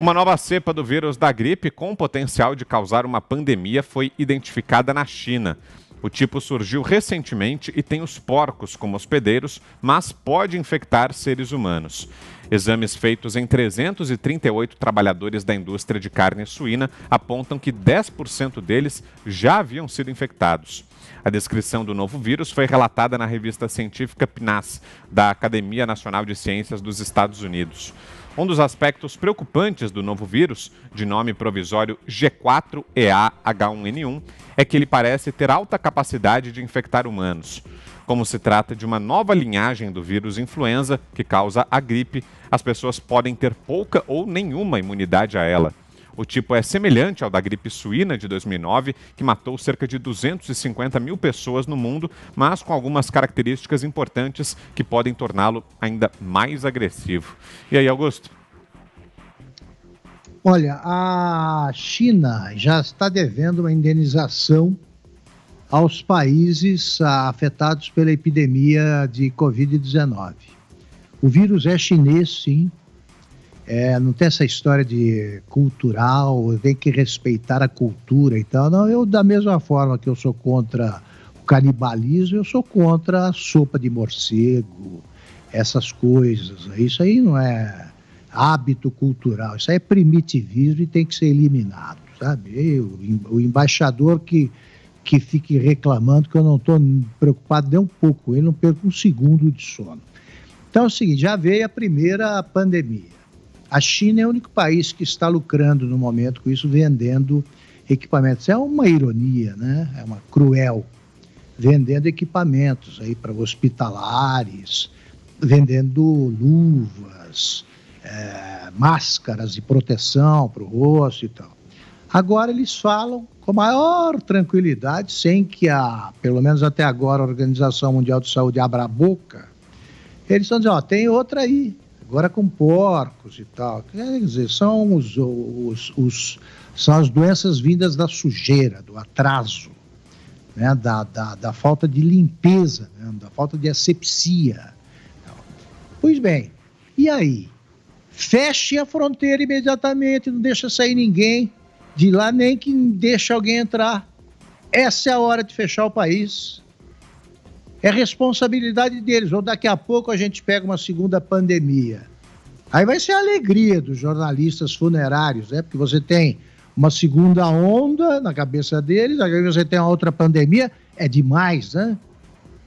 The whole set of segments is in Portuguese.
Uma nova cepa do vírus da gripe com potencial de causar uma pandemia foi identificada na China. O tipo surgiu recentemente e tem os porcos como hospedeiros, mas pode infectar seres humanos. Exames feitos em 338 trabalhadores da indústria de carne suína apontam que 10% deles já haviam sido infectados. A descrição do novo vírus foi relatada na revista científica PNAS, da Academia Nacional de Ciências dos Estados Unidos. Um dos aspectos preocupantes do novo vírus, de nome provisório G4EA-H1N1, é que ele parece ter alta capacidade de infectar humanos. Como se trata de uma nova linhagem do vírus influenza, que causa a gripe, as pessoas podem ter pouca ou nenhuma imunidade a ela. O tipo é semelhante ao da gripe suína de 2009, que matou cerca de 250 mil pessoas no mundo, mas com algumas características importantes que podem torná-lo ainda mais agressivo. E aí, Augusto? Olha, a China já está devendo uma indenização aos países afetados pela epidemia de Covid-19. O vírus é chinês, sim. Não tem essa história de cultural, tem que respeitar a cultura e tal. Não, eu, da mesma forma que eu sou contra o canibalismo, eu sou contra a sopa de morcego, essas coisas. Isso aí não é hábito cultural, isso aí é primitivismo e tem que ser eliminado, sabe? O embaixador que fique reclamando que eu não estou preocupado nem um pouco, ele não perca um segundo de sono. Então é o seguinte, já veio a primeira pandemia. A China é o único país que está lucrando no momento com isso, vendendo equipamentos. É uma ironia, né? É uma cruel. Vendendo equipamentos aí para hospitalares, vendendo luvas, máscaras de proteção para o rosto e tal. Agora eles falam com maior tranquilidade, sem que pelo menos até agora, a Organização Mundial de Saúde abra a boca. Eles estão dizendo, tem outra aí. Agora com porcos e tal. Quer dizer, são as doenças vindas da sujeira, do atraso, né? da falta de limpeza, né? Da falta de asepsia. Pois bem, e aí? Feche a fronteira imediatamente, não deixa sair ninguém de lá, nem que deixe alguém entrar. Essa é a hora de fechar o país. É responsabilidade deles, ou daqui a pouco a gente pega uma segunda pandemia. Aí vai ser a alegria dos jornalistas funerários, né? Porque você tem uma segunda onda na cabeça deles, aí você tem uma outra pandemia, é demais, né?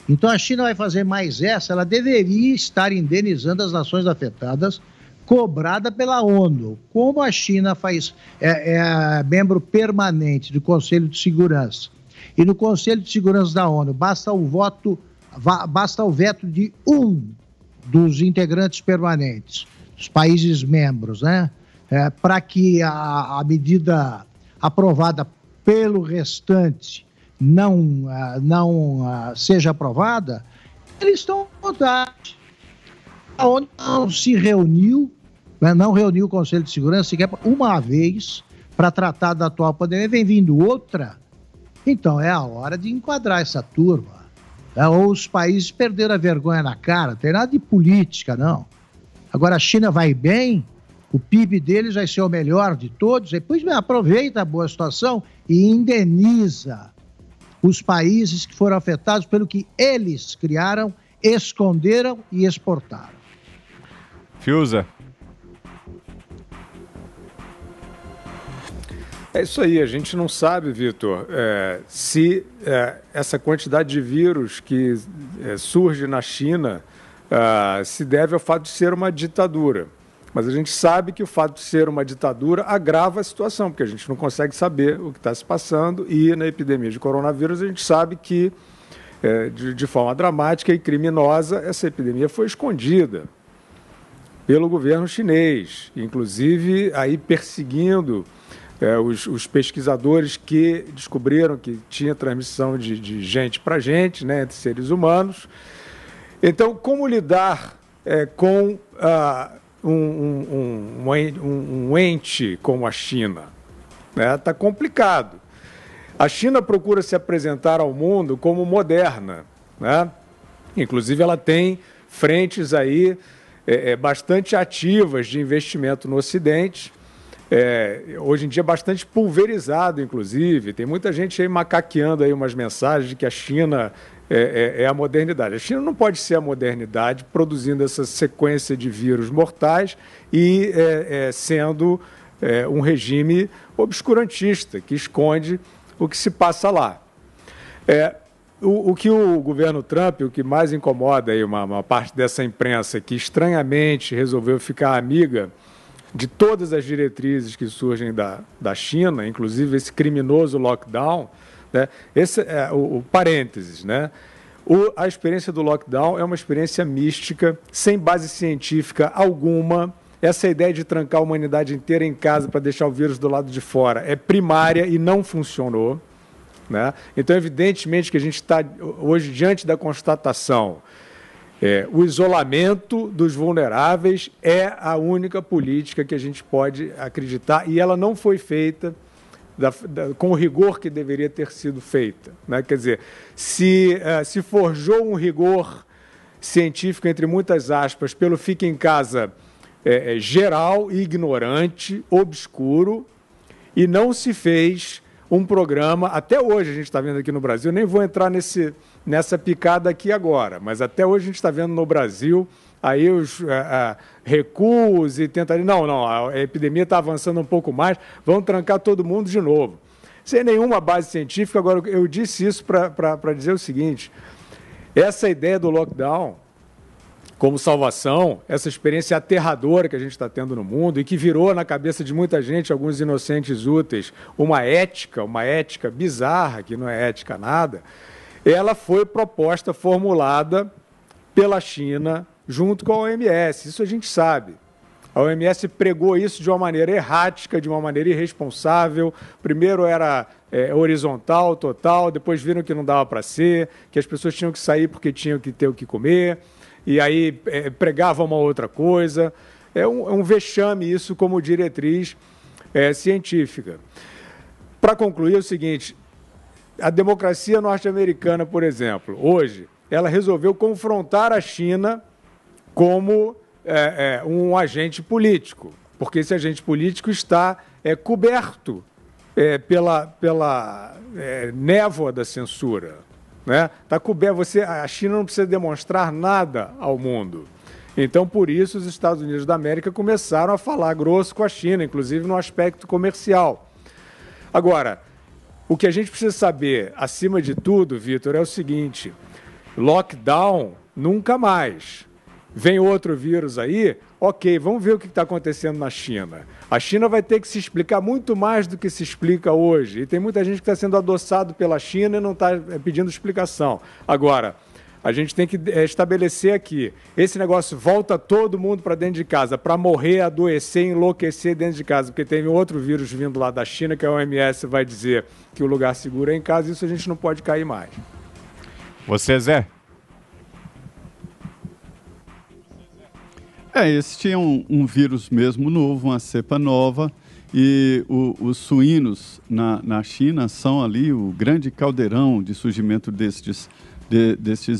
Então a China vai fazer mais essa, ela deveria estar indenizando as nações afetadas, cobrada pela ONU. Como a China é membro permanente do Conselho de Segurança, e no Conselho de Segurança da ONU basta o veto de um dos integrantes permanentes, dos países membros, né? Para que a medida aprovada pelo restante não seja aprovada, eles estão à vontade. A ONU não se reuniu, né? Não reuniu o Conselho de Segurança sequer uma vez para tratar da atual pandemia, vem vindo outra. Então é a hora de enquadrar essa turma. Ou os países perderam a vergonha na cara, não tem nada de política, não. Agora a China vai bem, o PIB deles vai ser o melhor de todos, depois aproveita a boa situação e indeniza os países que foram afetados pelo que eles criaram, esconderam e exportaram. Fiuza. É isso aí, a gente não sabe, Vitor, se essa quantidade de vírus que surge na China se deve ao fato de ser uma ditadura. Mas a gente sabe que o fato de ser uma ditadura agrava a situação, porque a gente não consegue saber o que está se passando e na epidemia de coronavírus a gente sabe que, de forma dramática e criminosa, essa epidemia foi escondida pelo governo chinês, inclusive aí perseguindo os pesquisadores que descobriram que tinha transmissão de gente para gente, né, entre seres humanos. Então, como lidar com um ente como a China? Está complicado. A China procura se apresentar ao mundo como moderna, né? Inclusive, ela tem frentes aí bastante ativas de investimento no Ocidente. hoje em dia bastante pulverizado, inclusive. Tem muita gente aí macaqueando aí umas mensagens de que a China é a modernidade. A China não pode ser a modernidade produzindo essa sequência de vírus mortais e sendo um regime obscurantista que esconde o que se passa lá. O que o governo Trump, o que mais incomoda aí uma parte dessa imprensa que estranhamente resolveu ficar amiga de todas as diretrizes que surgem da China, inclusive esse criminoso lockdown, né? Esse é o parênteses, né? A experiência do lockdown é uma experiência mística, sem base científica alguma. Essa ideia de trancar a humanidade inteira em casa para deixar o vírus do lado de fora é primária e não funcionou, né? Então, evidentemente que a gente está hoje diante da constatação. O isolamento dos vulneráveis é a única política que a gente pode acreditar e ela não foi feita com o rigor que deveria ter sido feita, né? Quer dizer, se forjou um rigor científico, entre muitas aspas, pelo fica em casa geral, ignorante, obscuro, e não se fez um programa, até hoje a gente está vendo aqui no Brasil, nem vou entrar nessa picada aqui agora, mas até hoje a gente está vendo no Brasil aí os recuos e tentando, não, a epidemia está avançando um pouco mais, vão trancar todo mundo de novo. Sem nenhuma base científica. Agora, eu disse isso para dizer o seguinte, essa ideia do lockdown como salvação, essa experiência aterradora que a gente está tendo no mundo e que virou na cabeça de muita gente, alguns inocentes úteis, uma ética bizarra, que não é ética nada, ela foi proposta, formulada pela China junto com a OMS, isso a gente sabe. A OMS pregou isso de uma maneira errática, de uma maneira irresponsável. Primeiro era horizontal, total, depois viram que não dava para ser, que as pessoas tinham que sair porque tinham que ter o que comer, e aí pregavam uma outra coisa. É um vexame isso como diretriz científica. Para concluir, é o seguinte, a democracia norte-americana, por exemplo, hoje, ela resolveu confrontar a China como um agente político, porque esse agente político está coberto pela névoa da censura, né? Tá coberto, a China não precisa demonstrar nada ao mundo. Então, por isso, os Estados Unidos da América começaram a falar grosso com a China, inclusive no aspecto comercial. Agora, o que a gente precisa saber, acima de tudo, Vitor, é o seguinte, lockdown nunca mais. Vem outro vírus aí, ok, vamos ver o que está acontecendo na China. A China vai ter que se explicar muito mais do que se explica hoje. E tem muita gente que está sendo adoçado pela China e não está pedindo explicação. Agora, a gente tem que estabelecer aqui, esse negócio volta todo mundo para dentro de casa, para morrer, adoecer, enlouquecer dentro de casa, porque tem outro vírus vindo lá da China, que a OMS vai dizer que o lugar seguro é em casa, isso a gente não pode cair mais. Você, Zé? Esse é um vírus mesmo novo, uma cepa nova, e os suínos na China são ali o grande caldeirão de surgimento destes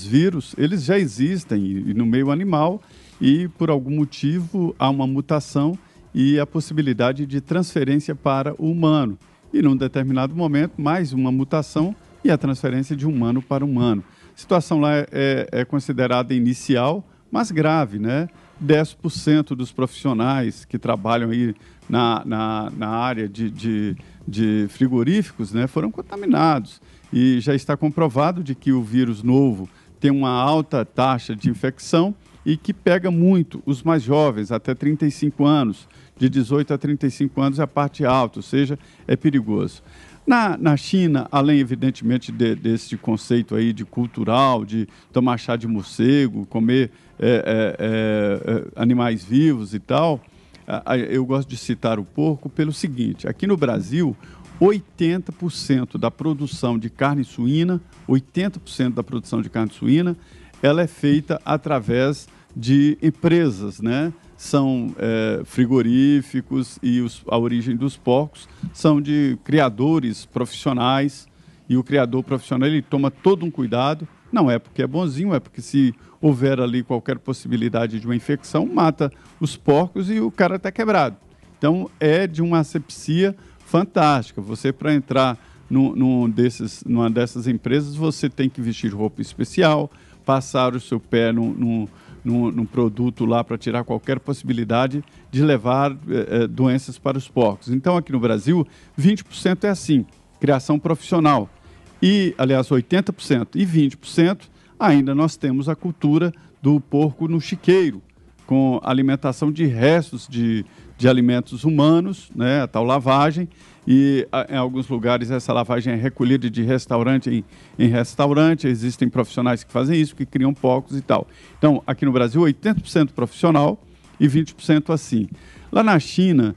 vírus. Eles já existem no meio animal e, por algum motivo, há uma mutação e a possibilidade de transferência para o humano. E, num determinado momento, mais uma mutação e a transferência de humano para humano. A situação lá é considerada inicial, mas grave, né? 10% dos profissionais que trabalham aí na área de frigoríficos, né, foram contaminados. E já está comprovado de que o vírus novo tem uma alta taxa de infecção e que pega muito os mais jovens, até 35 anos. De 18 a 35 anos é a parte alta, ou seja, é perigoso. Na China, além, evidentemente, desse conceito aí de cultural, de tomar chá de morcego, comer animais vivos e tal, eu gosto de citar o porco pelo seguinte, aqui no Brasil, 80% da produção de carne suína, 80% da produção de carne suína, ela é feita através de empresas, né? São frigoríficos e a origem dos porcos são de criadores profissionais e o criador profissional ele toma todo um cuidado, não é porque é bonzinho, é porque se houver ali qualquer possibilidade de uma infecção, mata os porcos e o cara está quebrado. Então, é de uma asepsia fantástica. Você, para entrar numa dessas empresas, você tem que vestir roupa especial, passar o seu pé num produto lá para tirar qualquer possibilidade de levar doenças para os porcos. Então, aqui no Brasil, 20% é assim, criação profissional. E, aliás, 80% e 20% ainda nós temos a cultura do porco no chiqueiro, com alimentação de restos de alimentos humanos, né, a tal lavagem, e em alguns lugares essa lavagem é recolhida de restaurante em restaurante, existem profissionais que fazem isso, que criam porcos e tal. Então, aqui no Brasil, 80% profissional e 20% assim. Lá na China,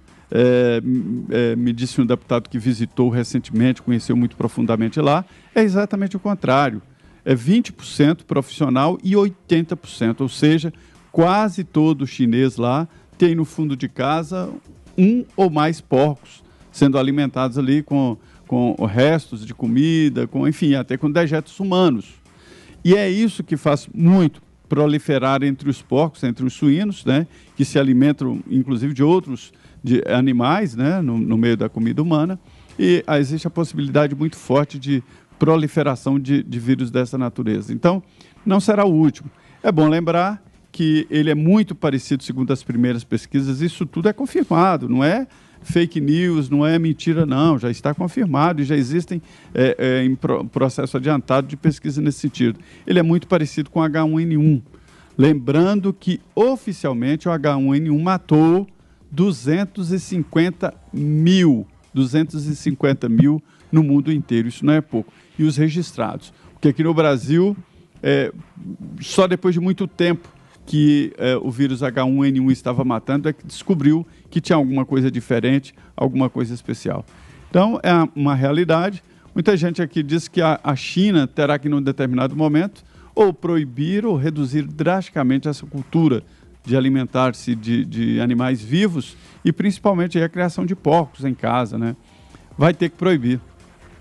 me disse um deputado que visitou recentemente, conheceu muito profundamente lá, é exatamente o contrário. É 20% profissional e 80%, ou seja, quase todo chinês lá tem no fundo de casa um ou mais porcos sendo alimentados ali com restos de comida, enfim, até com dejetos humanos. E é isso que faz muito proliferar entre os porcos, entre os suínos, né, que se alimentam, inclusive, de outros animais, né, no meio da comida humana, e existe a possibilidade muito forte de proliferação de vírus dessa natureza. Então, não será o último. É bom lembrar que ele é muito parecido, segundo as primeiras pesquisas, isso tudo é confirmado, não é fake news, não é mentira, não, já está confirmado e já existem em processo adiantado de pesquisa nesse sentido. Ele é muito parecido com o H1N1. Lembrando que, oficialmente, o H1N1 matou 250 mil no mundo inteiro, isso não é pouco. E os registrados, porque aqui no Brasil, só depois de muito tempo que o vírus H1N1 estava matando, é que descobriu que tinha alguma coisa diferente, alguma coisa especial. Então, é uma realidade. Muita gente aqui diz que a China terá que, num determinado momento, ou proibir ou reduzir drasticamente essa cultura de alimentar-se de animais vivos e, principalmente, a criação de porcos em casa, né? Vai ter que proibir.